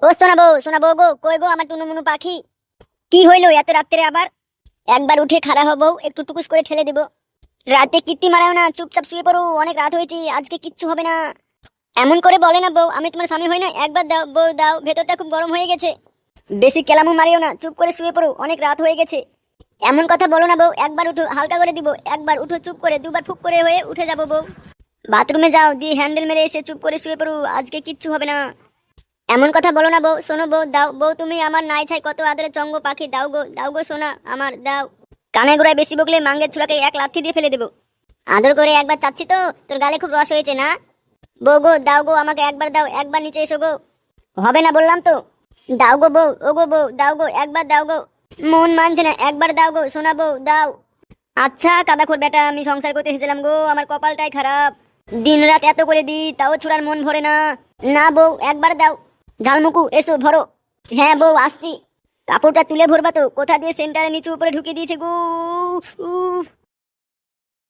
ও শোনাবো গো, কই গো আমার টুনু মুনু পাখি? কি হইলো এত রাত্রে আবার? একবার উঠে খাড়া হবো, একটু টুকুস করে ঠেলে দেবো। রাতে কীর্তি মারাও না, চুপচাপ শুয়ে পড়ো, অনেক রাত হয়েছে, আজকে কিচ্ছু হবে না। এমন করে বলে না বউ, আমি তোমার স্বামী হই না? একবার দাও বউ দাও, ভেতরটা খুব গরম হয়ে গেছে। বেশি কেলামু মারিও না, চুপ করে শুয়ে পড়ো, অনেক রাত হয়ে গেছে। এমন কথা বলো না বউ, একবার উঠো, হালকা করে দিব, একবার উঠো চুপ করে, দুবার ফুক করে হয়ে উঠে যাবো বউ। বাথরুমে যাও, দিয়ে হ্যান্ডেল মেরে এসে চুপ করে শুয়ে পড়ো, আজকে কিচ্ছু হবে না। এমন কথা বলো না বউ, শোনো বউ, দাও বউ, তুমি আমার নাই ছাই কত আদরে চঙ্গ পাখি, দাও গো সোনা আমার, দাও। কানে গোড়ায় বেশি বকলে মাঙ্গের ছুরাকে এক লাথি দিয়ে ফেলে দেবো। আদর করে একবার চাচ্ছি তো, তোর গালে খুব রস হয়েছে না? বউ গো, দাও গো, আমাকে একবার দাও, একবার নিচে এসো গো। হবে না বললাম তো। দাও গো বউ, ও গো বউ, দাও গো, একবার দাও গো। মন মানছে না, একবার দাও গো সোনা বউ, দাও। আচ্ছা কাদাখোর বেটা, আমি সংসার করতে এসেছিলাম গো, আমার কপালটাই খারাপ। দিন রাত এত করে দিই, তাও ছোড়ার মন ভরে না। না বউ, একবার দাও। ঝালমুকু এসো ভরো। হ্যাঁ বউ, আসছি। কাপড়টা তুলে ভরবা তো? কোথা দিয়ে সেন্টারে নিচু উপরে ঢুকিয়ে দিয়েছে গো। উফ।